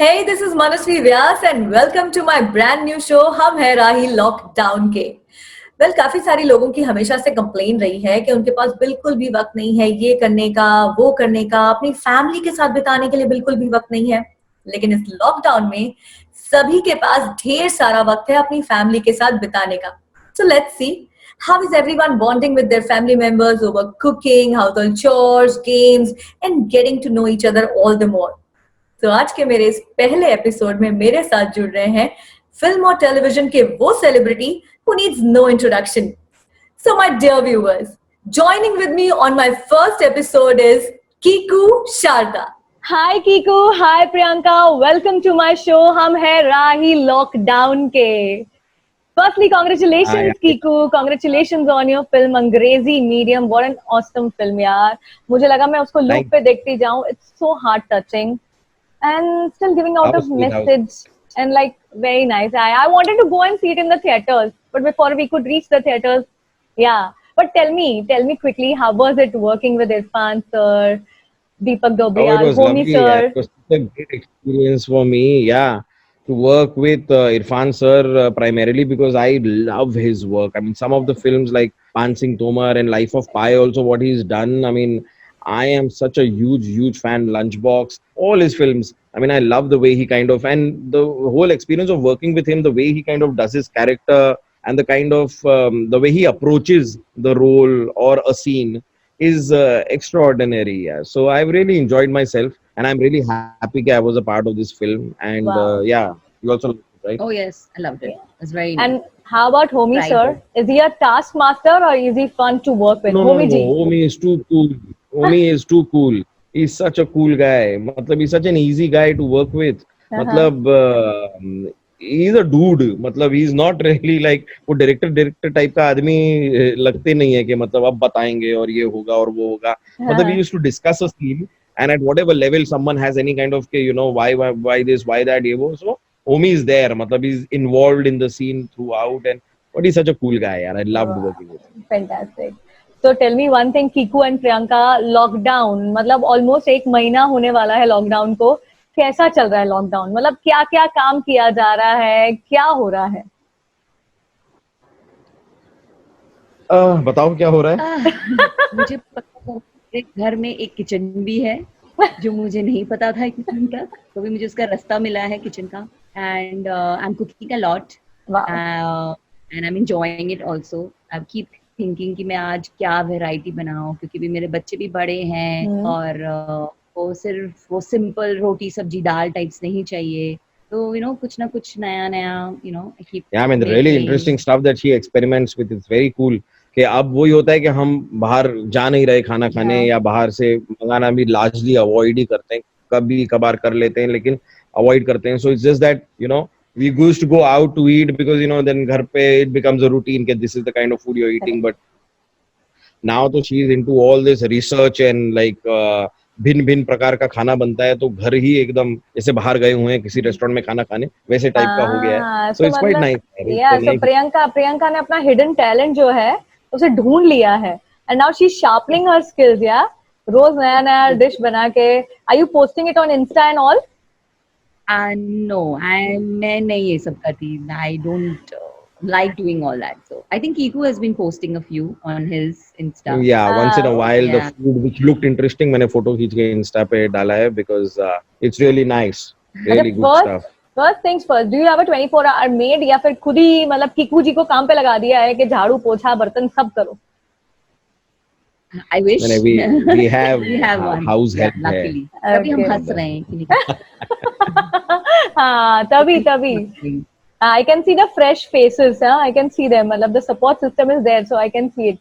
Hey, this is Manasvi Vyas and welcome to my brand new show हम Hai Rahi lockdown के। काफी सारी लोगों की हमेशा से कंप्लेन रही है कि उनके पास बिल्कुल भी वक्त नहीं है ये करने का, वो करने का, अपनी फैमिली के साथ बिताने के लिए बिल्कुल भी वक्त नहीं है। लेकिन इस लॉकडाउन में सभी के पास ढेर सारा वक्त है अपनी फैमिली के साथ बिताने का। So let's see how is everyone bonding with their family members over cooking, household chores, games and getting to know each other all the more. तो आज के मेरे इस पहले एपिसोड में मेरे साथ जुड़ रहे हैं फिल्म और टेलीविजन के वो celebrity who needs no introduction. So my dear viewers, joining with me on my first episode is Kiku Sharda. Hi Kiku, hi Priyanka, welcome to my show Hum Hai Rahi lockdown के। Firstly, congratulations Kiku, congratulations on your film Angrezi medium. What an awesome film यार। मुझे लगा मैं उसको loop पे देखती जाऊं। It's so heart touching and still giving out of message and like very nice. I wanted to go and see it in the theaters, but before we could reach the theaters, yeah. But tell me quickly, how was it working with Irfan sir, Deepak Dobriyal, Homi sir? Yeah, it was such a great experience for me. Yeah, to work with Irfan sir primarily because I love his work. I mean, some of the films like Pan Singh Tomar and Life of Pi, also what he's done. I mean, I am such a huge fan. Lunchbox, all his films. I mean, I love the way he kind of, and the whole experience of working with him, the way he kind of does his character and the kind of the way he approaches the role or a scene is extraordinary. Yeah. So I've really enjoyed myself, and I'm really happy that I was a part of this film. And Wow. yeah, you also loved it, right? Oh yes, I loved it. It's very And nice. how about Homi Right. sir? Is he a taskmaster or is he fun to work with? No, Homi ji. Omi is too cool. Omi is too cool. He's such a cool guy. मतलब he's such an easy guy to work with. मतलब he's a dude. मतलब he's not really like वो director type का आदमी लगते नहीं है कि मतलब अब बताएंगे और ये होगा और वो होगा. मतलब we used to discuss a scene and at whatever level someone has any kind of you know why this why that ये वो so Omi is there. मतलब he's involved in the scene throughout and but he's such a cool guy. यार I loved working with him. Fantastic. So tell me one thing, Kiku and Priyanka, lockdown मतलब almost 1 महीना होने वाला है lockdown को। कैसा चल रहा है लॉकडाउन? मतलब क्या क्या काम किया जा रहा है, क्या हो रहा है? बताओ क्या हो रहा है? मुझे पता था कि घर में एक किचन भी है जो मुझे नहीं पता था किचन का, तो भी मुझे उसका रास्ता मिला है किचन का। And I am cooking a lot and I am enjoying it also. I keep thinking कि मैं आज क्या वैरायटी बनाऊं, क्योंकि भी मेरे बच्चे भी बड़े हैं और वो सिर्फ वो सिंपल रोटी सब्जी दाल टाइप्स नहीं चाहिए, तो कुछ ना कुछ नया नया I keep. Yeah, I mean, the really interesting stuff that she experiments with is very cool. कि अब वही होता है कि हम बाहर जा नहीं रहे खाना खाने या बाहर से मंगाना भी लार्जली अवॉइड ही करते हैं, कभी कभार कर लेते हैं लेकिन अवॉइड करते हैं. So it's just that we used to go out to eat because then घर पे it becomes a routine that this is the kind of food you're eating. But now तो she is into all this research and like भिन्न प्रकार का खाना बनता है, तो घर ही एकदम जैसे बाहर गए हुए हैं किसी रेस्टोरेंट में खाना खाने वैसे टाइप का हो गया है. So it's quite nice. So Priyanka ने अपना हिडन टैलेंट जो है उसे ढूंढ लिया है and now she's sharpening her skills. Yeah, रोज नया नया डिश बना के. Are you posting it on Insta and all? No, मैं नहीं ये सब करती. I don't like doing all that. So I think Kiku has been posting a few on his Insta. Yeah, once in a while the yeah. food which looked interesting मैंने photo खींच के Insta पे डाला है because it's really nice, really good stuff. First things first, do you have a 24-hour maid या फिर खुद ही मतलब किकू जी को काम पे लगा दिया है कि झाड़ू पोछा बर्तन सब करो? I wish. We have one. house help है. Luckily. तभी हम हंस रहे हैं कि नहीं. हाँ तभी I can see the fresh faces. I can see them. मतलब the support system is there, so I can see it.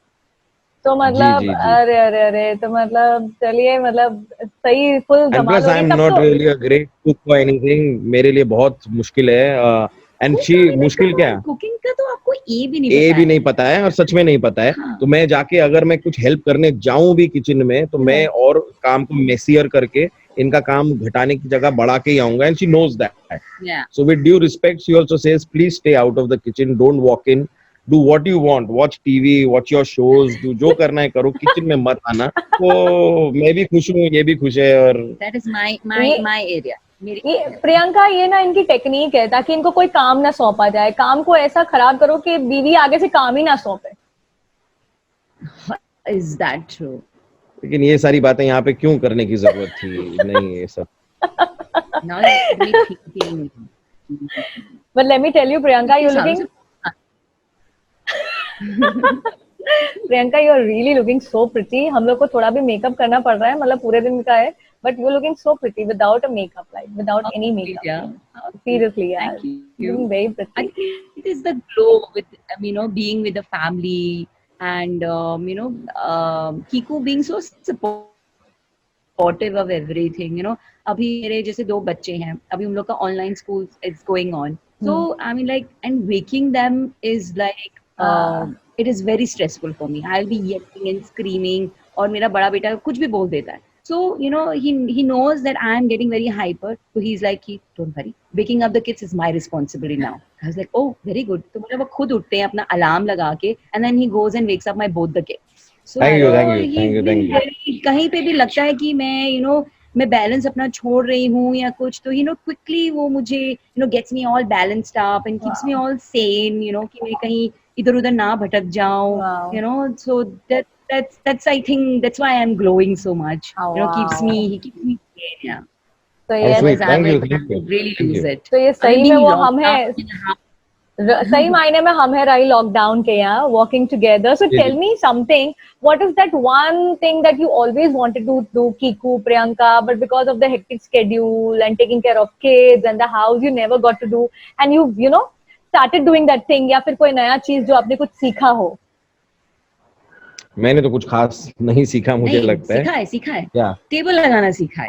तो मतलब अरे तो मतलब चलिए मतलब सही full And plus I'm not really a great cook or anything. मेरे लिए बहुत मुश्किल है. And she मुश्किल क्या? कुकिंग का तो आपको ए भी नहीं पता है और सच में नहीं पता है. हाँ. तो मैं जाके अगर मैं कुछ हेल्प करने जाऊं भी किचन में तो मैं और काम को मेसियर करके इनका काम घटाने की जगह बढ़ा के ही आऊंगा. And she knows that. Yeah. So with due respect, she also says, please stay out of the kitchen. Don't walk in. Do what you want. Watch TV. Watch your shows. Do जो करना है करो. Kitchen में मत आना. तो मैं भी खुश हूँ, ये भी खुश है और. That is my area. मेरे ये प्रियंका, ये ना इनकी टेक्निक है ताकि इनको कोई काम ना सौंपा जाए, काम को ऐसा खराब करो कि बीवी आगे से काम ही ना सौंपे। Is that true? लेकिन ये सारी बातें यहाँ पे क्यों करने की जरूरत थी? नहीं, ये सब now you thinking. But let me tell you, Priyanka, you're सालों looking से Priyanka, you're really looking so pretty. हम लोग को थोड़ा भी मेकअप करना पड़ रहा है, मतलब पूरे दिन का है, but you're looking so pretty without a makeup, like without any makeup. Yeah. Seriously, yeah. Thank you. Looking very I pretty. think it is the glow with, being with the family and, Kiku being so supportive of everything, अभी मेरे जैसे 2 बच्चे हैं, अभी उन लोग का online school is going on, so I mean, like, and waking them is like, it is very stressful for me. I'll be yelling and screaming, और मेरा बड़ा बेटा कुछ भी बोल देता है, so he knows that I am getting very hyper, so he's like, don't worry, waking up the kids is my responsibility now. I was like, oh, very good. तो मतलब वो खुद उठते हैं अपना अलार्म लगा के, and then he goes and wakes up my both the kids. So Thank you. he's been very, कहीं पे भी लगता है कि मैं मैं बैलेंस अपना छोड़ रही हूँ या कुछ, तो क्विकली वो मुझे gets me all balanced up and keeps me all sane, कि मैं कहीं इधर उधर ना भटक जाऊं, so that's I think that's why I'm glowing so much. He keeps me sane, yeah. तो Oh, ये sweet. Thank you. Really lose it. तो ये सही में वो हम है, सही मायने में हम है राही लॉकडाउन के यहाँ, walking together. So tell me something, what is that one thing that you always wanted to do, Kiku, Priyanka, but because of the hectic schedule and taking care of kids and the house, you never got to do, and you started doing that thing, या फिर कोई नया चीज जो आपने कुछ सीखा हो? मैंने तो कुछ खास नहीं सीखा, मुझे लगता है। सीखा है क्या? टेबल लगाना सीखा है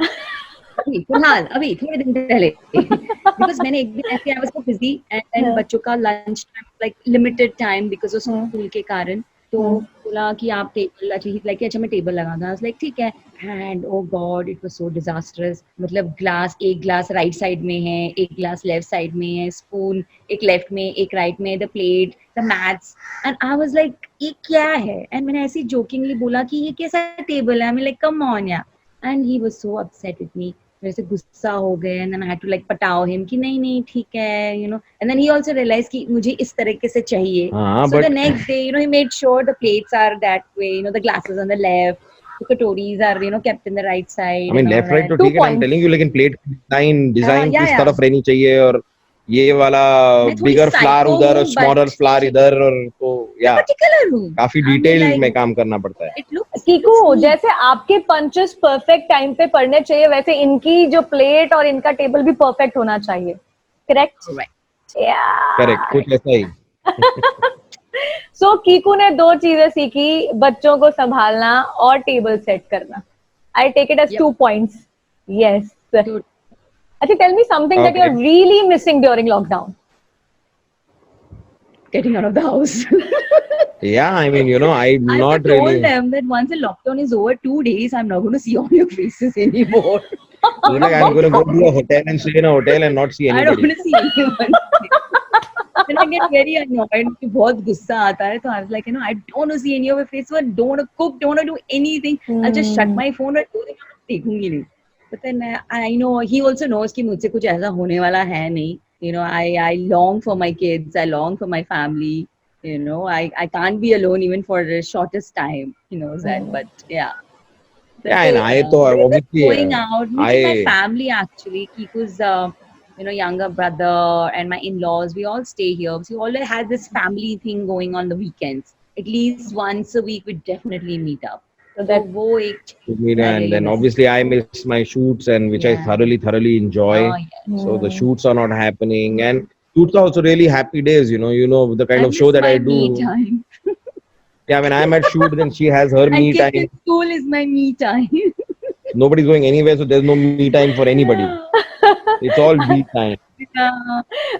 फिलहाल, अभी थोड़े दिन पहले, बिकॉज मैंने एक दिन ऐसे I was so busy and बच्चों का lunch time like limited time because of school के कारण, तो बोला कि आप टेबल, अच्छा मैं टेबल लगाना, आई वाज लाइक ठीक है, and oh god it was so disastrous, मतलब एक ग्लास राइट साइड में है, एक ग्लास लेफ्ट साइड में है, स्पून एक लेफ्ट में एक राइट में, the plate, the mats, and I was like ये क्या है, एंड मैंने ऐसे जोकिंगली बोला कि ये कैसा टेबल है, I mean like come on yeah, and he was so upset with me, मेरे से गुस्सा हो गए, and then I had to like पटाओ हिम कि नहीं ठीक है, and then he also realise कि मुझे इस तरीके से चाहिए, so the next day he made sure the plates are that way, the glasses on the left, the कटोरीज are kept in the right side. I mean left right तो ठीक है, I'm telling you, लेकिन plate design किस तरफ रहनी चाहिए, और ये वाला बिगर फ्लावर उधर और स्मॉलर फ्लावर इधर, और तो या काफी डिटेल में काम करना पड़ता है। कीकू, जैसे आपके पंचेस परफेक्ट टाइम पे पड़ने चाहिए, वैसे इनकी जो प्लेट और इनका टेबल भी परफेक्ट होना चाहिए, करेक्ट? करेक्ट, कुछ ऐसा ही। सो कीकू ने 2 चीजें सीखी, बच्चों को संभालना और टेबल सेट करना। I take it as 2 points. Yes. Actually, tell me something that you're really missing during lockdown. Getting out of the house. Yeah, I mean, I'm not really. I told them that once the lockdown is over, 2 days, I'm not going to see all your faces anymore. I'm going to go to a hotel and stay in a hotel and not see anybody. I don't want to see anyone. Then I get very annoyed. बहुत गुस्सा आता है, तो I was like, I don't want to see any of your face. I don't want to cook, don't want to do anything. I'll just shut my phone and do it. देखूंगी नहीं. But then I know he also knows कि मुझसे कुछ ऐसा होने वाला है नहीं. I long for my kids. I long for my family. I can't be alone even for the shortest time. He knows that. But yeah. Yeah, and I thought obviously going out with my family actually. Kiku's younger brother and my in-laws, we all stay here. So we always had this family thing going on the weekends. At least once a week we definitely meet up. So that and then obviously I miss my shoots, and which I thoroughly enjoy. So the shoots are not happening, and shoots are also really happy days. The kind of show that I do. Me time. Yeah, when I'm at shoot, then she has her me time. School is my me time. Nobody's going anywhere, so there's no me time for anybody. It's all me time.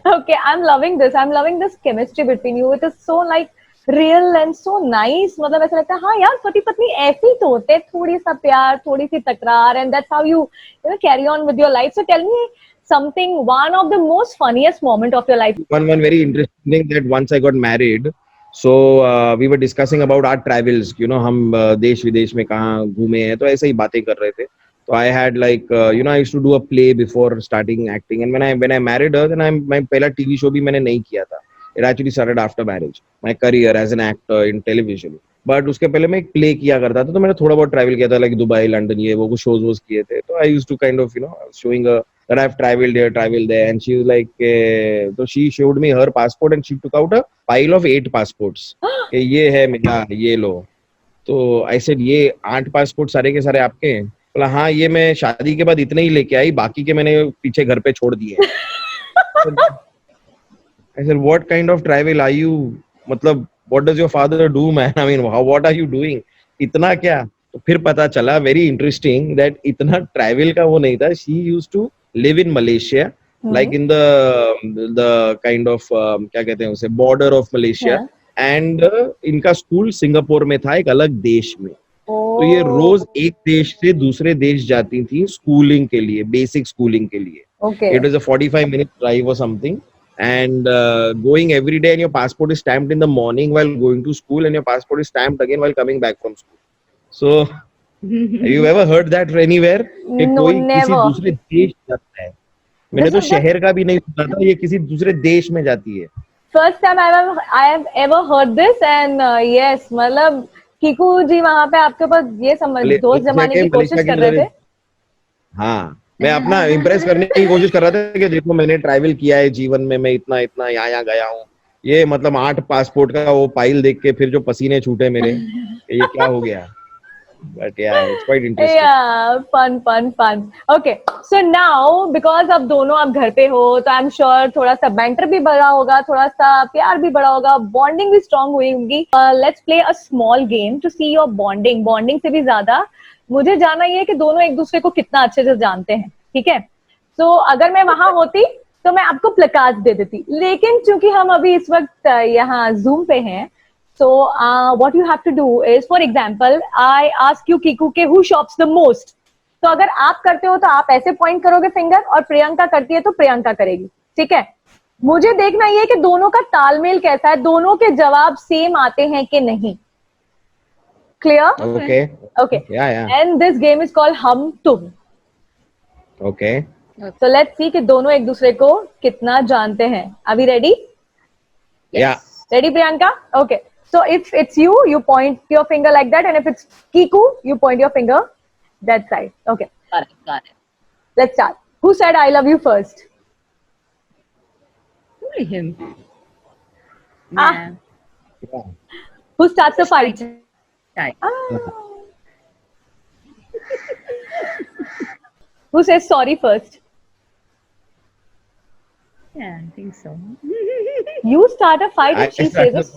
Okay, I'm loving this. I'm loving this chemistry between you. It is so like real and so nice. मतलब ऐसा लगता है हाँ यार, पति पत्नी ऐसे ही तो होते हैं, थोड़ी सा प्यार, थोड़ी सी तकरार, and that's how you carry on with your life. So tell me something, one of the most funniest moment of your life. One very interesting thing, that once I got married, so we were discussing about our travels. हम देश विदेश में कहाँ घूमे हैं, तो ऐसे ही बातें कर रहे थे. So I had like I used to do a play before starting acting, and when I married her, then my पहला TV show भी मैंने नहीं किया था. It actually started after marriage. My career as an actor in television. But उसके पहले मैं एक प्ले किया करता था, तो मैंने थोड़ा बहुत ट्रैवल किया था, लाइक दुबई, लंदन, ये वो कुछ शोज वोज किए थे. तो I used to kind of showing her that I've traveled there, and she was like, so she showed me her passport and she took out a pile of 8 passports. कि ये है मेरा, ये लो. तो I said ये 8 passport सारे के सारे आपके हैं? बोला हाँ, ये मैं शादी के बाद इतने ही लेके आई, बाकी के मैंने पीछे घर पे छोड़ दिए. I said, what kind of travel are you? मतलब what does your father do, man? I mean, what are you doing? इतना क्या? तो फिर पता चला, very interesting, that इतना travel का वो नहीं था. She used to live in Malaysia, like in the kind of क्या कहते हैं उसे, border of Malaysia. एंड इनका स्कूल सिंगापुर में था, एक अलग देश में. तो ये रोज एक देश से दूसरे देश जाती थी स्कूलिंग के लिए, बेसिक स्कूलिंग के लिए. It was a 45 minute drive or something, and going every day, and your passport is stamped in the morning while going to school, and your passport is stamped again while coming back from school. So have you ever heard that anywhere? कि No, कोई किसी never. दूसरे देश जाता है. मैंने तो शहर का भी नहीं सुना था, ये किसी दूसरे देश में जाती है. First time I have ever heard this, and yes, मतलब कीकू जी वहाँ पे आपके पास ये समझ दोस्त जमाने की कोशिश कर रहे थे. हाँ, मैं अपना इम्प्रेस करने की कोशिश कर रहा था कि देखो मैंने ट्रैवल किया है जीवन में, मैं इतना इतना यहाँ गया हूँ. ये मतलब 8 पासपोर्ट का वो फाइल देख के फिर जो पसीने छूटे मेरे, ये क्या हो गया. But yeah, it's quite interesting. Yeah, fun. Okay, so now because अब दोनों आप घर पे हो, तो I'm sure थोड़ा सा banter भी बढ़ा होगा, थोड़ा सा प्यार भी बढ़ा होगा, bonding भी strong हुई होगी. Let's play a small game to see your bonding. Bonding से भी ज्यादा मुझे जानना ये है कि दोनों एक दूसरे को कितना अच्छे से जानते हैं. ठीक है? So अगर मैं वहां होती तो मैं आपको प्लकार्ड दे देती, लेकिन चूंकि हम अभी इस वक्त यहाँ Zoom पे हैं, so what you have to do is, for example, I ask you Kiku के who shops the most. तो अगर आप करते हो तो आप ऐसे पॉइंट करोगे फिंगर, और प्रियंका करती है तो प्रियंका करेगी. ठीक है? मुझे देखना ये कि दोनों का तालमेल कैसा है, दोनों के जवाब सेम आते हैं कि नहीं. Clear? Okay. Yeah. And this game is called हम तुम. Okay. So let's see कि दोनों एक दूसरे को कितना जानते हैं. Are we ready? Yeah. Ready, Priyanka? Okay. So if it's you, you point your finger like that, and if it's Kiku, you point your finger that side. Okay. Got it. Let's start. Who said I love you first? Only him. Ah. Yeah. Who starts the fight? Right. Who says sorry first? Yeah, I think so. You start a fight and she says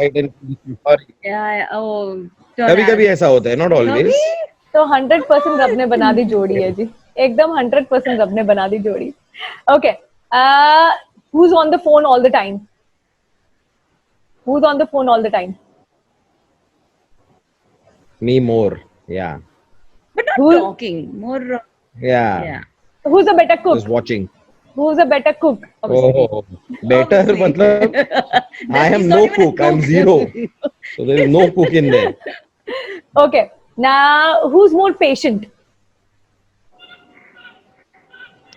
Yeah. Oh. कभी-कभी ऐसा होता है, not always. तो 100% रब ने बना दी जोड़ी है जी, एकदम 100% रब ने बना दी जोड़ी. Okay. Who's on the phone all the time? Who's on the phone all the time? Me more. Yeah. But not Who's- talking. More. Yeah. Who's a better cook? Just watching. Who's a better cook? Oh, better Obviously. मतलब I am He's no not even a cook. I'm cook. zero. So there is no cook in there. Okay. Now, who's more patient?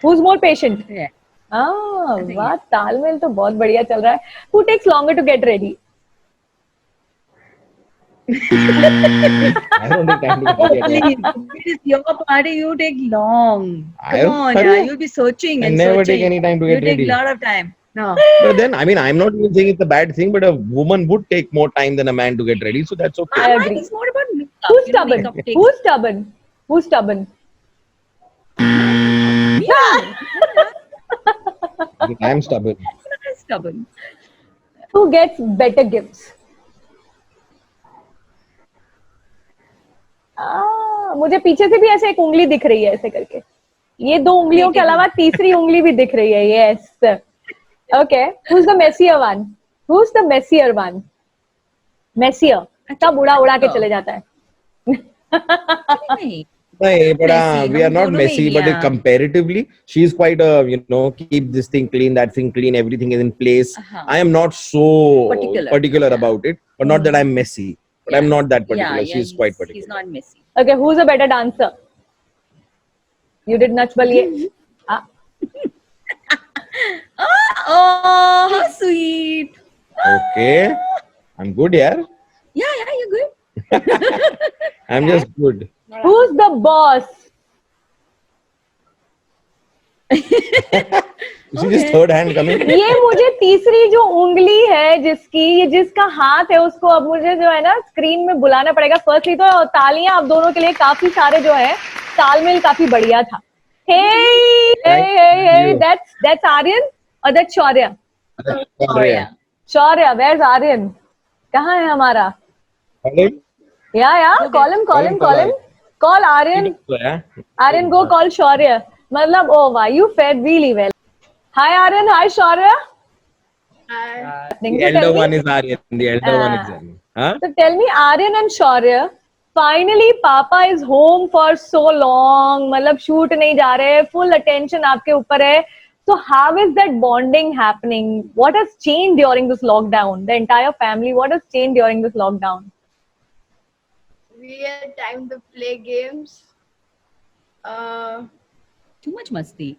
Who's more patient? Yeah. think वाह, तालमेल तो बहुत बढ़िया चल रहा है. Who takes longer to get ready? I don't take time to Oh, get ready. please. It is your party. You take long. I Come on, don't- yeah. You'll be searching I and never searching. take any time to You get take ready. a lot of time. No. But then, I mean, I'm not even saying it's a bad thing, but a woman would take more time than a man to get ready, so that's okay. I agree. It's more about makeup. Who's You know, stubborn? makeup takes- Who's stubborn? Who's stubborn? I'm stubborn. Stubborn. Who gets better gifts? मुझे पीछे से भी ऐसे एक उंगली दिख रही है ऐसे करके. ये 2 उंगलियों के अलावा तीसरी उंगली भी दिख रही है. Yes. Okay. Who's the messier one? Who's the messier one? Messier. सब उड़ा के चले जाता है. नहीं. No, but Messy. we are हम not दोनों में messy, he, but yeah. comparatively, she's quite keep this thing clean, that thing clean, everything is in place. Uh-huh. I am not so particular Yeah. about it, but not that I'm messy. But I'm not that particular. She's quite particular. He's not messy. Okay. Who's a better dancer? You did Nach Baliye. Oh, how sweet. Okay, I'm good, yeah. Yeah, you're good. I'm just good. Who's the boss? You see this third hand coming? ये मुझे तीसरी जो उंगली है जिसकी, ये जिसका हाथ है, उसको अब मुझे जो है ना स्क्रीन में बुलाना पड़ेगा. फर्स्टली तो तालियां आप दोनों के लिए, काफी सारे जो है तालमेल काफी बढ़िया था. Hey, that's Aryan or that's Shaurya? Shaurya, where's Aryan? कहाँ है हमारा? Yeah, call him. Call Aryan. Aryan, go call Shaurya. मतलब, oh wow, you fared really well. Hi Aryan, hi Shaurya. Hi. The elder one is Aryan. The elder one is Aryan. Huh? So tell me, Aryan and Shaurya, finally Papa is home for so long. मतलब shoot नहीं जा रहे, full attention आपके ऊपर है. So how is that bonding happening? What has changed during this lockdown? The entire family, what has changed during this lockdown? We had time to play games. Too much masti.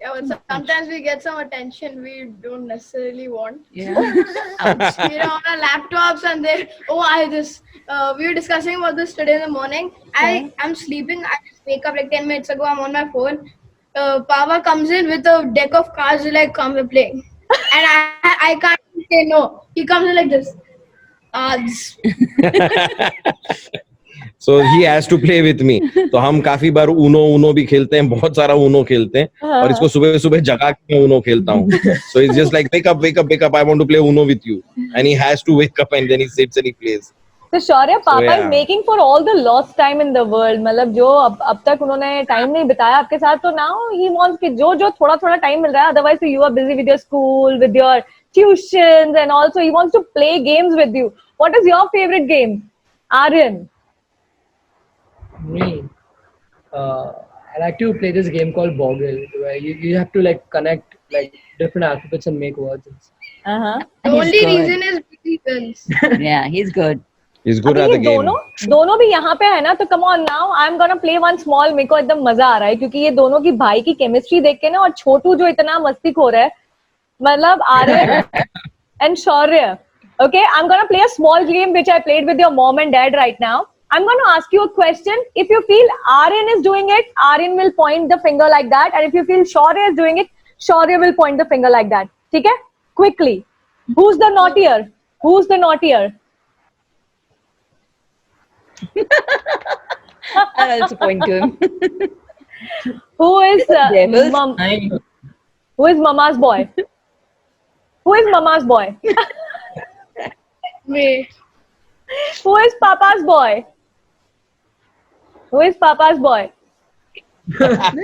Yeah, but sometimes we get some attention we don't necessarily want. Yeah. We're on our laptops and then, we were discussing about this today in the morning. I'm sleeping, I just wake up like 10 minutes ago, I'm on my phone. Papa comes in with a deck of cards, like, come we're playing. And I can't say no. He comes in like this. So he has to play with me. तो हम काफी बार Uno भी खेलते हैं, बहुत सारा Uno खेलते हैं और इसको सुबह सुबह जगा के मैं ऊनो खेलता हूँ. So it's just like wake up, I want to play Uno with you, and he has to wake up and then he sits and he plays. So Shaurya, Papa is making for all the lost time in the world. मतलब जो अब तक उन्होंने time नहीं बिताया आपके साथ, तो now he wants कि जो थोड़ा टाइम मिल रहा है, otherwise you are busy with your school, with your tuitions, and also he wants to play games with you. What is your favorite game, Aryan? Me, I like to play this game called Boggle, where you have to like connect like different alphabets and make words. Uh-huh. The only reason is he wins. Yeah, he's good. He's good at the game. दोनों भी यहाँ पे है ना, तो come on now, I'm gonna play one small. मेरे को एकदम मजा आ रहा है क्योंकि ये दोनों की भाई की केमिस्ट्री देख के ना, और छोटू जो इतना मस्तीखोर है, मतलब Aryan and Shaurya. Okay, I'm gonna play a small game which I played with your mom and dad right now. I'm going to ask you a question. If you feel Aryan is doing it, Aryan will point the finger like that. And if you feel Shaurya is doing it, Shaurya will point the finger like that. Okay? Quickly. Who's the naughtier? Who's the naughtier? That's a point to him. Who is Who is Mama's boy? Who is Mama's boy? Me. Who is Papa's boy? Who is Papa's boy? I'm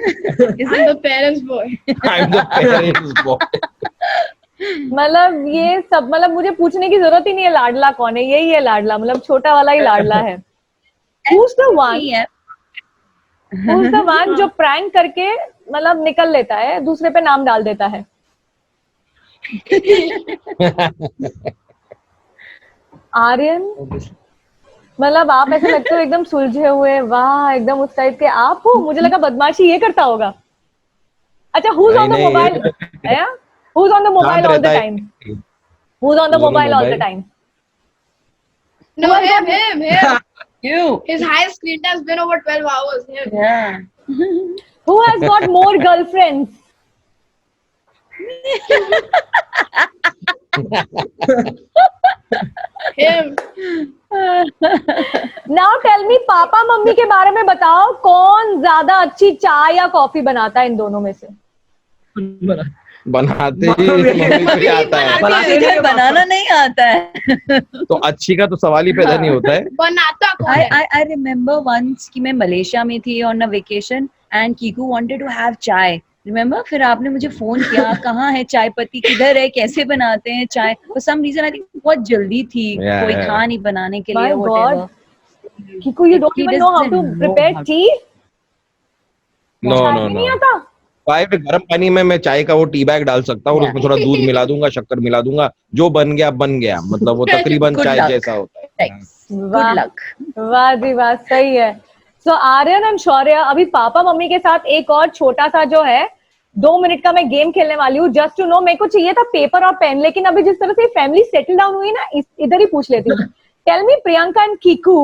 the parents' boy. I'm the parents' boy. मतलब ये सब, मतलब मुझे पूछने की जरूरत ही नहीं है लाडला कौन है, यही है लाडला, मतलब छोटा वाला ही लाडला है. Who's the one जो प्रैंक करके मतलब निकल लेता है, दूसरे पे नाम डाल देता है? आर्यन, मतलब आप ऐसे लगते हो एकदम सुलझे हुए, वाह एकदम उस टाइप के आप हो. मुझे लगा बदमाशी ये करता होगा. अच्छा, who's on the mobile? Who's on the mobile all the time? Who's on the mobile all the time? No, him. You. His highest screen time has been over 12 hours. Him. Yeah. Who has got more girlfriends? Him. Now tell me, papa mummy के बारे में बताओ, कौन ज्यादा अच्छी चाय या coffee बनाता है इन दोनों में से? बनाते ही मम्मी को ही आता है. बनाना नहीं आता है. तो अच्छी का तो सवाल ही पैदा नहीं होता है. बनाता कौन है? I remember once कि मैं मलेशिया में थी on a vacation and Kiku wanted to have chai. Remember? फिर आपने मुझे फोन किया, कहाँ है चाय पत्ती, किधर है, कैसे बनाते हैं चाय. For some reason I think बहुत जल्दी थी, कोई था नहीं बनाने के लिए. whatever. Kiku, you don't even know how to prepare tea? No. चाय पे गर्म पानी में मैं चाय का वो टी बैग डाल सकता हूँ और उसमें थोड़ा दूध मिला दूंगा, शक्कर मिला दूंगा, जो बन गया, मतलब वो तकरीबन चाय जैसा होता है. वाह जी वाह, सही है. So आर्यन एंड शौर्य, अभी पापा मम्मी के साथ एक और छोटा सा जो है 2 मिनट का मैं गेम खेलने वाली हूँ. जस्ट टू नो, मेरे को चाहिए था पेपर और पेन, लेकिन अभी जिस तरह से फैमिली सेटल डाउन हुई ना, इधर ही पूछ लेती हूँ. Tell me Priyanka and Kiku,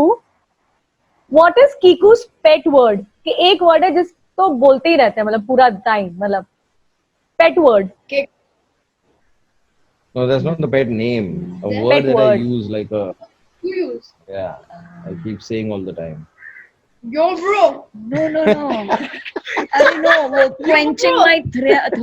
what is Kiku's pet word? कि एक वर्ड है जिसको बोलते ही रहते हैं, मतलब पूरा टाइम, मतलब पेट word. No, that's not the pet name. A Pet word that I word. use like a You use. yeah. I keep saying all the time. Yo, bro. No. I don't know. वो quenching my thirst.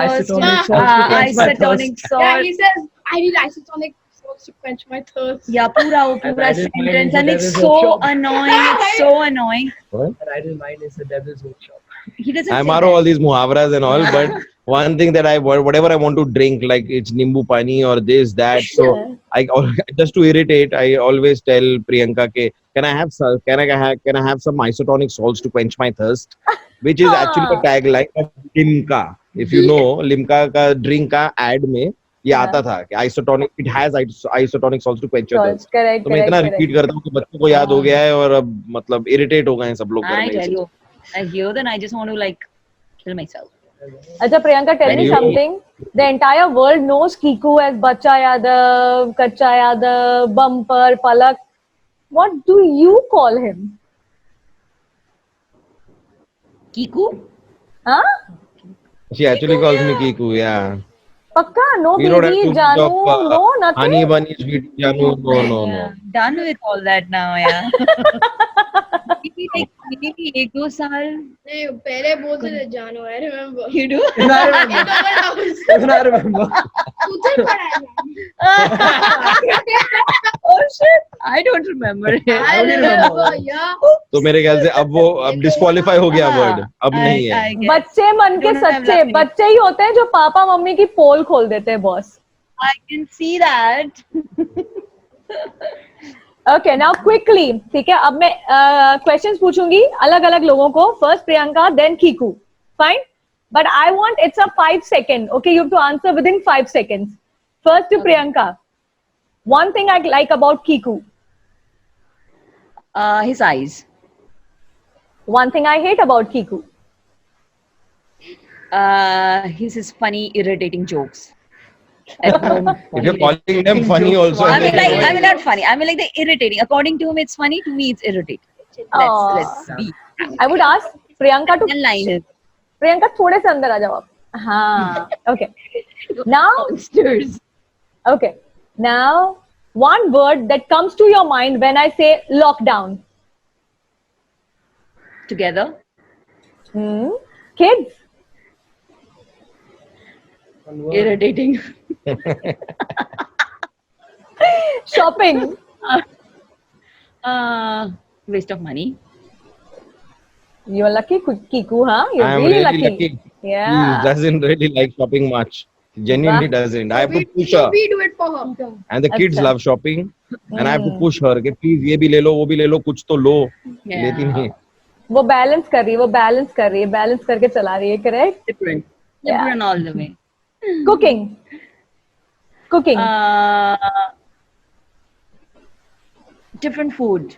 Isotonic salts to quench my Isotonic thirst. Yeah, salt. he says I need isotonic salts to quench my thirst. Yeah, पूरा Right in mind sentence, is and the it's devil's so workshop. annoying. It's so annoying. Right in mind is the devil's workshop. He doesn't I say maro that. all these muhavras and all, but one thing that whatever I want to drink, like it's nimbu pani or this, that. So just to irritate, I always tell Priyanka, can I have some isotonic salts to quench my thirst, which is actually the tagline of Limca. If you know, Limca का drink का ad में ये आता था कि isotonic, it has isotonic salts to quench your thirst. Correct तो मैं इतना रिपीट करता हूँ कि बच्चों को याद हो गया है और अब मतलब इरिटेट हो गए हैं सब लोग घर I में. tell you, I hear then I just want to like kill myself. अच्छा Priyanka, tell me And you- something. The entire world knows Kiku as Bachcha Yadav, Kachcha Yadav, bumper, Palak. What do you call him? Kiku? हाँ, She actually calls me Kiku, yeah. पक्का? No We don't have baby to janu, talk, नो honey nothing. bunny, sweet Janu, no. Yeah, done with all that now, yeah. maybe 1-2 साल. नहीं, पहले बोलते थे जानो. I remember. You do? Even I In remember. our house. Even I remember. उधर पड़ा है. Oh shit! I don't remember it. I remember. Yeah. तो मेरे ख्याल से अब डिस्क्वालीफाई हो गया वर्ड, अब नहीं है. I guess. बच्चे मन के Don't have सच्चे laughing. बच्चे ही होते हैं जो पापा मम्मी की पोल खोल देते हैं, boss. I can see that. Okay, now quickly, ठीक है, अब मैं क्वेश्चंस पूछूंगी अलग अलग लोगों को. First Priyanka, then Kiku. Fine, but I want it's a 5 second. Okay, you have to answer within 5 seconds. First to Priyanka, one thing I like about Kiku, His eyes. one thing I hate about Kiku. His funny, irritating jokes. At home. If you're calling them funny also. I mean not funny. I mean like the irritating. According to him, it's funny. To me, it's irritating. Let's be. I would ask Priyanka to One line is Priyanka थोड़े से अंदर आ जाओ आप. हाँ, okay. Now, monsters. okay. Now, one word that comes to your mind when I say lockdown. Together. Kids. One word. Irritating. Shopping. Waste of money. You're lucky, Kiku, huh? You're I'm really really lucky. Yeah. He doesn't really like shopping much. Genuinely doesn't. I have to push her. We do it for her. And the kids अच्छा. love shopping. And I have to push her. कि please ये भी ले लो, वो भी ले लो, कुछ तो लो. लेती नहीं. वो बैलेंस कर रही है, बैलेंस करके चला रही है, correct? Different. Yeah. Different all the way. Cooking. Different food.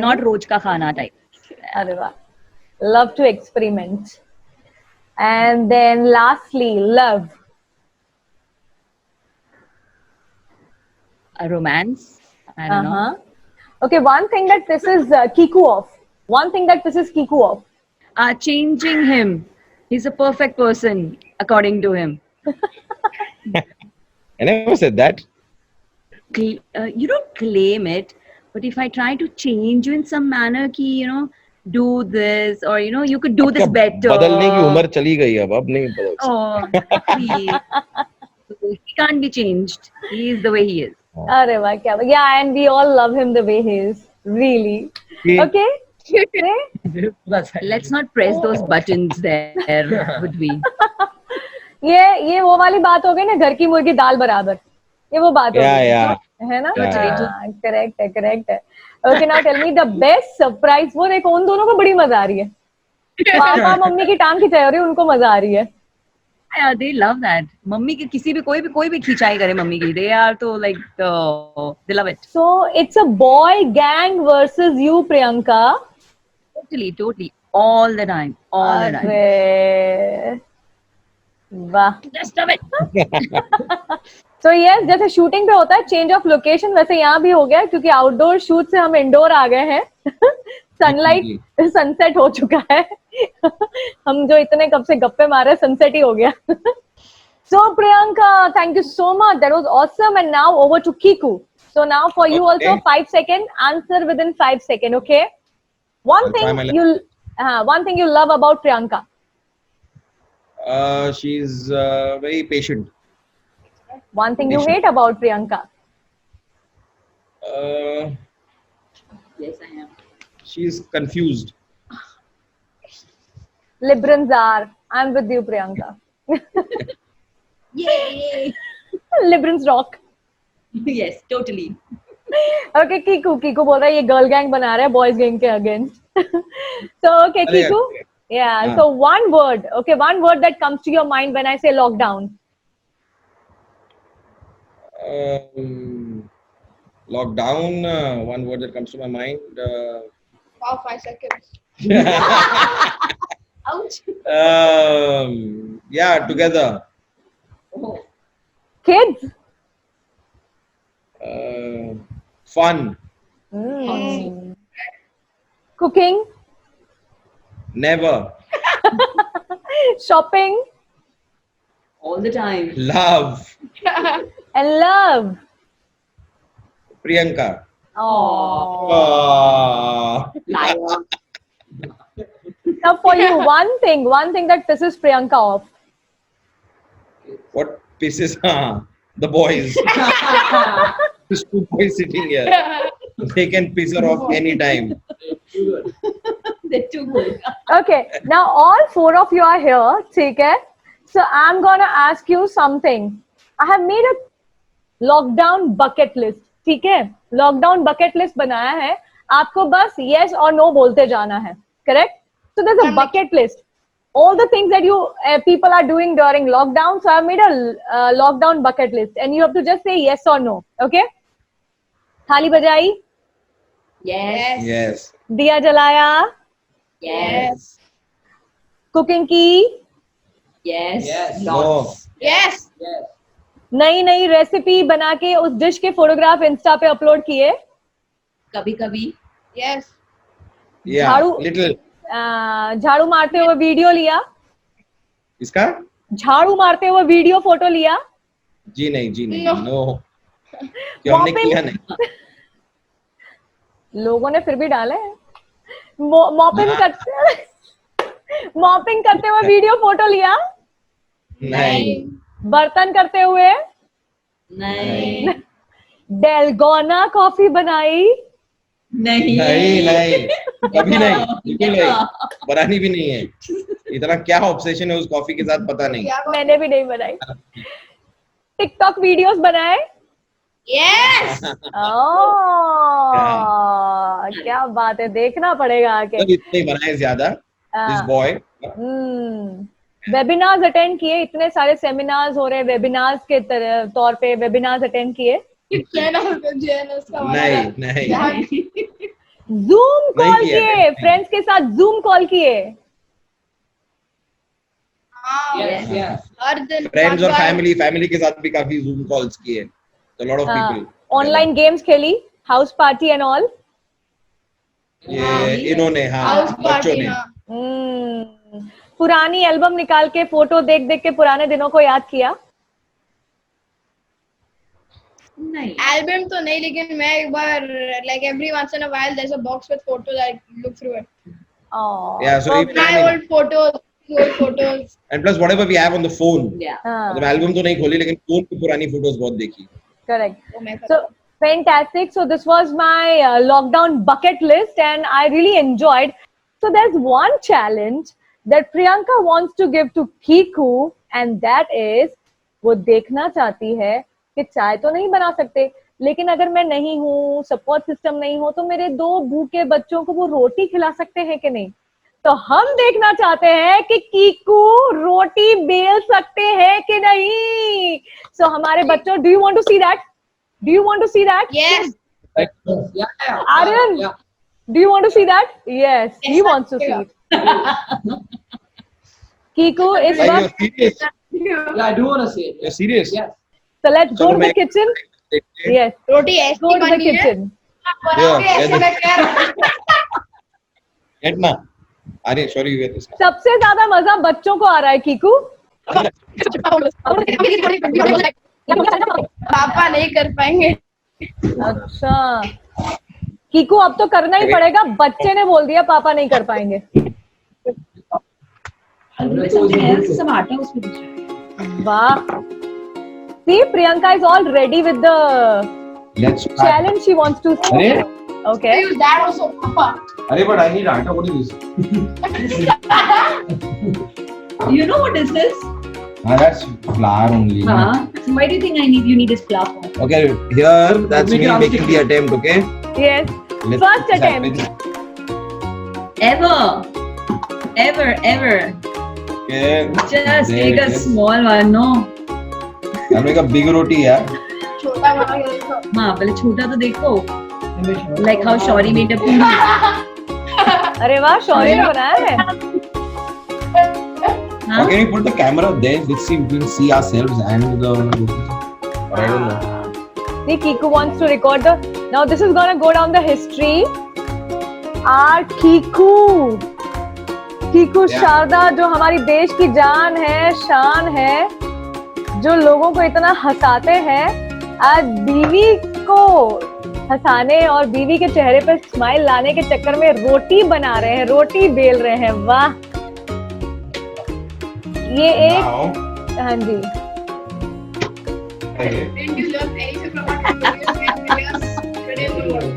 Not रोज का खाना type. अरे वाह. Love to experiment. And then lastly, love. A romance. I don't know. Okay, one thing that this is Kiku of. One thing that this is Kiku of. Changing him. He's a perfect person according to him. I never said that. You don't claim it, but if I try to change you in some manner, ki do this, or you could do this better. बदलने की उम्र चली गई अब नहीं बदल. Oh, please. He can't be changed. He is the way he is. अरे वाह, क्या बात. Yeah, and we all love him the way he is. Really. Okay. That's right. Let's not press those buttons there, would we? ये वो वाली बात हो गई ना, घर की मुर्गी दाल बराबर. ये वो बात हो गई. Yeah. है ना? Yeah. करेक्ट है. Okay, now tell me the best surprise. वो देखो, उन दोनों को बड़ी मजा आ रही है. पापा मम्मी की टांग खिंचाई हो रही है, उनको मजा आ रही है. Yeah, they love that. Mummy की किसी भी कोई भी खिंचाई करे मम्मी की, they are तो like they love it. So it's a boy gang versus you, Priyanka. totally, all the time. अरे वाह. Just love it. So yes, जैसे शूटिंग पे होता है चेंज ऑफ लोकेशन, वैसे यहाँ भी हो गया क्योंकि आउटडोर शूट से हम इंडोर आ गए हैं. सनलाइट सनसेट हो चुका है. हम जो इतने कब से गप्पे मारे सनसेट ही हो गया. So Priyanka, thank you so much. That was awesome. And now over to Kiku. So now for you also 5 second answer within 5 second. Okay. One thing you love about Priyanka. She's very patient. One thing you hate about Priyanka. Yes, I am. She's confused. Librans are. I'm with you, Priyanka. Yay! Librans rock. Yes, totally. Okay, Kiku बोल रहा है ये girl gang बना रहा है boys gang के against. So okay, Kiku. Yeah. So one word that comes to your mind when I say lockdown. Lockdown. One word that comes to my mind. Wow, 5 seconds. Ouch. Yeah, together. Oh. Kids. Fun. Cooking. Never. Shopping. All the time. Love. And love. Priyanka. Oh. Liar. Now for you, one thing that pisses Priyanka off. What pisses? The boys. There's two boys sitting here. They can piss her off anytime. They're too good. Okay, now all 4 of you are here, ठीक है? So I'm gonna ask you something. I have made a lockdown bucket list, ठीक है? Lockdown bucket list बनाया है. आपको बस yes or no बोलते जाना है, correct? So there's a bucket list. All the things that you people are doing during lockdown. So I've made a lockdown bucket list, and you have to just say yes or no. Okay? थाली बजाई. Yes. Yes. दिया जलाया. Yes. Cooking की. Yes. Yes. Lots. Yes. Yes. नई recipe बना के उस dish के फोटोग्राफ इंस्टा पे अपलोड किए. कभी Yes. Yeah. झाड़ू. Little. झाड़ू मारते हुए वीडियो लिया. इसका? झाड़ू मारते हुए वीडियो फोटो लिया. जी नहीं. No. No. क्यों हमने किया नहीं? लोगों ने फिर भी डाले हैं. मॉपिंग करते हुए वीडियो फोटो लिया. नहीं. बर्तन करते हुए. नहीं. डेलगोना कॉफी बनाई. नहीं. कभी नहीं. बिल्कुल नहीं. बनानी भी नहीं है. इतना क्या ऑब्सेशन है उस कॉफी के साथ पता नहीं. मैंने भी नहीं बनाई. टिकटॉक वीडियोस बनाए. Yes. क्या बात है, देखना पड़ेगा आके. इतने बनाए ज्यादा. This boy. वेबिनार्स अटेंड किए. इतने सारे सेमिनार्स हो रहे, वेबिनार्स के तौर पे वेबिनार्स अटेंड किए. नहीं. जूम कॉल किए. फ्रेंड्स के साथ जूम कॉल किए. Yes. Yes. हर दिन फ्रेंड्स और फैमिली के साथ भी काफी जूम कॉल्स किए. A lot of people. Online games खेली. House party and all. ये इन्होंने हाउस बच्चों पार्टी. ने. पुरानी एल्बम निकाल के फोटो देख के पुराने दिनों को याद किया. नहीं. एल्बम तो नहीं, लेकिन मैं एक बार like every once in a while there's a box with photos, I look through it. Yeah, so even My old photos. And plus whatever we have on the phone. Yeah. मतलब album तो नहीं खोली लेकिन phone पे पुरानी photos बहुत देखी. Correct. So fantastic. So this was my lockdown bucket list, and I really enjoyed. So there's one challenge that Priyanka wants to give to Kiku, and that is वो देखना चाहती है कि चाय तो नहीं बना सकते, लेकिन अगर मैं नहीं हूँ, सपोर्ट सिस्टम नहीं हो, तो मेरे 2 भूखे बच्चों को वो रोटी खिला सकते हैं कि नहीं. तो हम देखना चाहते हैं कि कीकू रोटी बेल सकते हैं कि नहीं. सो हमारे बच्चों, do you want to see that? Yes. Yeah. Aryan, Do you want to see that? Yes, he wants to see it. Kiku, इस Like, वक्त you're serious? Yeah, I do want to see it. You're serious? Yes. so let's go चलो to the मैं kitchen. Yes, रोटी ऐसी go to the बनी है kitchen. बनाओगे ऐसे मैं कह रहा हूँ Get na. अरे sorry, you get this. सबसे ज्यादा मजा बच्चों को आ रहा है कीकू. पापा नहीं कर पाएंगे अच्छा, कीकू अब तो करना ही पड़ेगा. बच्चे ने बोल दिया पापा नहीं कर पाएंगे. I'll do something else. Some आटा उसमें दीजिए. वाह. See, Priyanka is all ready with the Let's try. challenge she wants to see. अरे Okay. use that also papa अरे but I need आटा. What is this? You know what is this? That's flour only. So why do you think you need this flour for? Okay, here that's me making the attempt. Okay. Yes. Let's First put this attempt. Ever. Okay. Just There take it a is. small one, no? I'll make a big roti, yeah. छोटा बना के देखो हाँ, पहले छोटा तो देखो. Like how Shauri made a puri. अरे वाह, शौर्य ने बनाया है. हाँ? Okay, we put the camera there. Let's see if we can see ourselves and the. Or I don't know. See, Kiku wants to record the. Now this is gonna go down the history. Our Kiku. Kiku Yeah. Sharda जो हमारी देश की जान है, शान है, जो लोगों को इतना हंसाते हैं, आज बीवी को हंसाने और बीवी के चेहरे पर स्माइल लाने के चक्कर में रोटी बना रहे हैं, रोटी बेल रहे हैं. वाह. ये एक Now, हाँ जी. okay. didn't you learn anything from our tutorials today in the world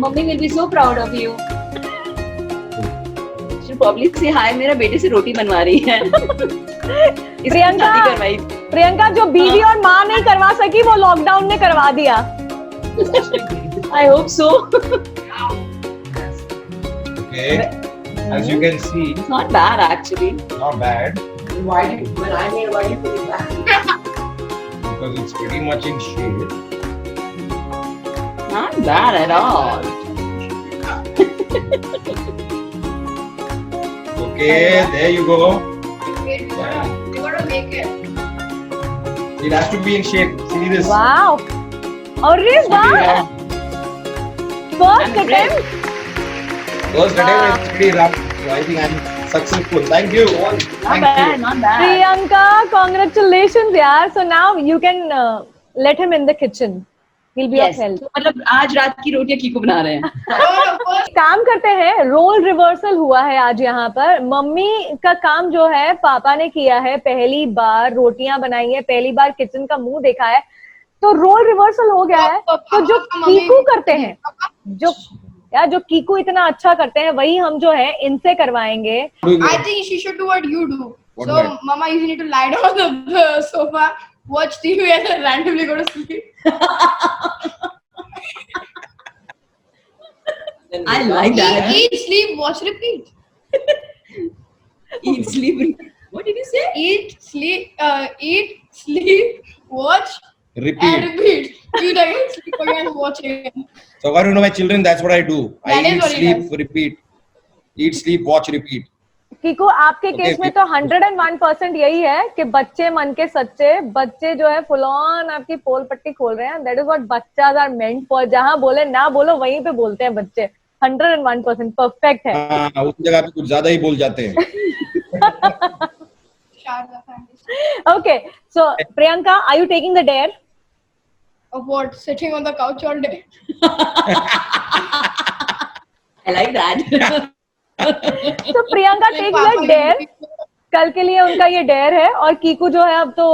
Mummy will be so proud of you. She'll probably say hi. मेरा बेटे से रोटी बनवा रही है. इसकी प्रियंका. शादी करवाई. प्रियंका जो बीवी और माँ नहीं करवा सकी वो लॉकडाउन ने करवा दिया. I hope so. Okay. As you can see, It's not bad actually. not bad Why do you, when I made, why do you put it back? because it's pretty much in shape. Not bad at all. Okay, there you go. wait you gotta make it It has to be in shape. See this? Wow. अरे वाह. First I'm attempt. First attempt is pretty rough. So I think I'm successful. Thank you. Not Thank bad, you. not bad. Priyanka, congratulations यार. So now you can let him in the kitchen. He'll be Yes. of help. तो मतलब आज रात की रोटियां कीकू बना रहे हैं. काम करते हैं. रोल रिवर्सल हुआ है आज यहाँ पर. मम्मी का काम जो है पापा ने किया है. पहली बार रोटियां बनाई है, पहली बार किचन का मुंह देखा है, तो रोल रिवर्सल हो गया है. तो जो कीकू करते हैं, जो कीकू इतना अच्छा करते हैं, वही हम जो है इनसे करवाएंगे. I think she should do what you do. What So, that? Mama, you need to lie down on the sofa, watch TV, and then randomly go to sleep. I like that. Eat, sleep, watch, repeat. Eat, sleep. What did you say? Eat, sleep, watch, and Repeat. repeat. Eat again, sleep again, watch again. So according to my children, that's what I do. I That is eat, what he sleep, does. repeat. Eat, sleep, watch, repeat. Kiku आपके Okay, case में तो 101% यही है कि बच्चे मन के सच्चे. बच्चे जो है फुल ऑन आपकी पोल पट्टी खोल रहे हैं. दैट इज व्हाट बच्चास आर मेंट फॉर. जहां बोले ना बोलो वहीं पे बोलते हैं बच्चे. 101% परफेक्ट है. हाँ, उस जगह पे कुछ ज्यादा ही बोल जाते हैं. Sharda family. Okay, so Priyanka, are you taking the dare? Of what? Sitting on the couch all day. I like that. So Priyanka take your Papa dare. will- कल के लिए उनका ये डेयर है. और कीकू जो है अब तो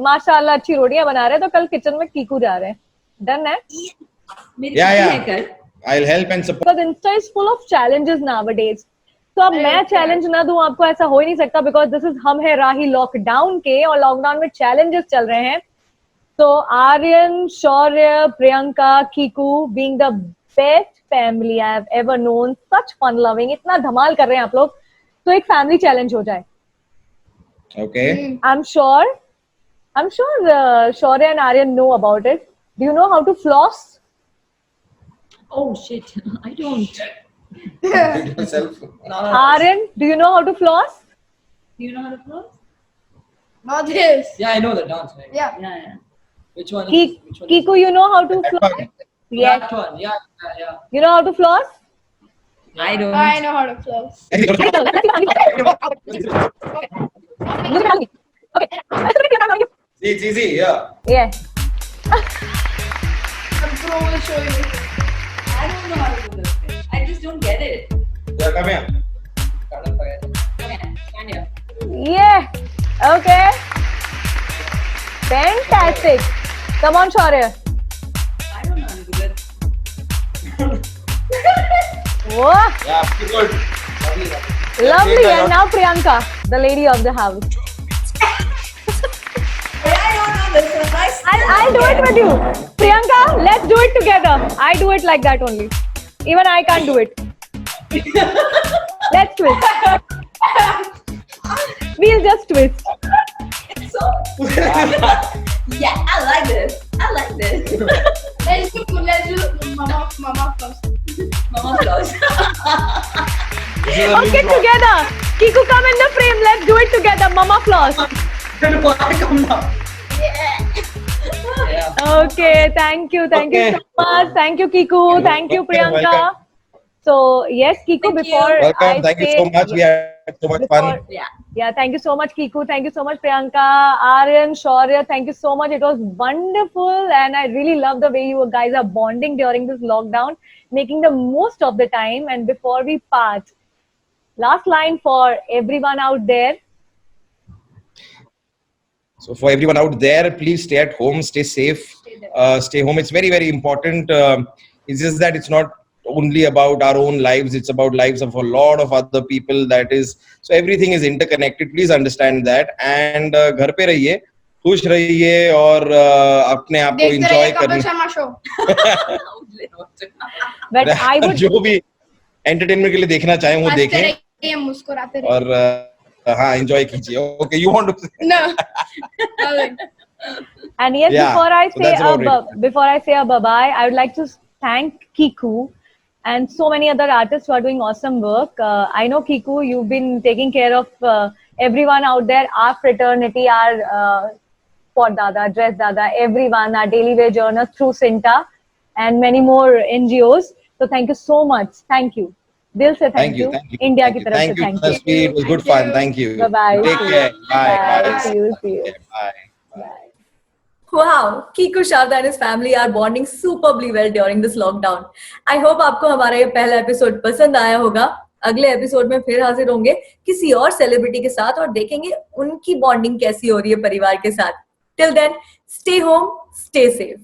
माशाल्लाह अच्छी रोटियां बना रहे हैं, तो कल किचन में कीकू जा रहे हैं. डन है. मेरी Yeah, छुट्टी yeah. है कल. I'll help and support. Because Insta is full of challenges nowadays. तो अब मैं चैलेंज ना दूं आपको, ऐसा हो ही नहीं सकता. बिकॉज दिस इज हम है राही लॉकडाउन के, और लॉकडाउन में चैलेंजेस चल रहे हैं. तो Aryan, Shaurya, Priyanka, Kiku being the best family I have ever known, such fun loving, इतना धमाल कर रहे हैं आप लोग. तो एक फैमिली चैलेंज हो जाए. Okay. I'm sure Shaurya and Aryan know about it. Do you know how to floss? Oh shit! I don't. Yourself. Aryan, do you know how to floss? Do you know how to floss? Not this. Yeah, I know the dance. Right? Yeah. Yeah. Which one? Which one? Kiku, you know how to floss? Yes. That one. Yeah. You know how to floss? I don't. I know how to floss. It's easy, yeah. Yeah. The pro will show you. I don't know how to do this thing. I just don't get it. Yeah, come here. Kind of forget. Come here. Stand here. Yeah. Okay. Fantastic. Come on, Shaurya. I don't know how to do this. Whoa. Yeah, pretty good. Lovely. And now Priyanka, the lady of the house. I don't know this one. I'll do it with you. Priyanka, let's do it together. I do it like that only. Even I can't do it. Let's twist. We'll just twist. Yeah, I like this. I like this. Let's do mama first. Mama floss. Okay, together. Kiku, come in the frame. Let's do it together. Mama floss. Come now. Yeah. Okay, thank you. Thank you Okay. so much. Thank you, Kiku. Thank you, Priyanka. Welcome. So, yes, Kiku, Thank you. before I Welcome. Thank you say- so much. We had so much fun. Yeah, thank you so much, Kiku. Thank you so much, Priyanka, Aryan, Shaurya. Thank you so much. It was wonderful. And I really love the way you guys are bonding during this lockdown, making the most of the time. And before we part, last line for everyone out there. So for everyone out there, please stay at home, stay safe, stay home. It's very, very important. It's just that it's not only about our own lives. It's about lives of a lot of other people. That is, so everything is interconnected. Please understand that. And घर पे रहिए, खुश रहिए और अपने आप को देखते enjoy रहिए कपिल करने. Sharma show. But I would जो भी entertainment के लिए देखना चाहें वो हंसते देखें रहिए, मुस्कुराते रहिए. और हाँ enjoy कीजिए. Okay, you want to? No. Nothing. And yes, Yeah, so that's about it. before I say a bye-bye, I would like to thank Kiku and so many other artists who are doing awesome work. I know, Kiku, you've been taking care of everyone out there, our fraternity, our Spot Dada, Dress Dada, everyone, our daily wage earners through Cinta and many more NGOs. So thank you so much. Thank you. Dil se thank you. India Thank ki you. taraf se Thank you. thank you. Tasveer. It was good fun. Thank you. Bye-bye. Take care. Bye. Bye. See you. See you. Bye. Wow, Kiku, Sharda and his family are bonding superbly well during this lockdown. I hope आपको हमारा ये पहला episode पसंद आया होगा. अगले episode में फिर हाजिर होंगे किसी और सेलिब्रिटी के साथ और देखेंगे उनकी बॉन्डिंग कैसी हो रही है परिवार के साथ. Till then, stay home, stay safe.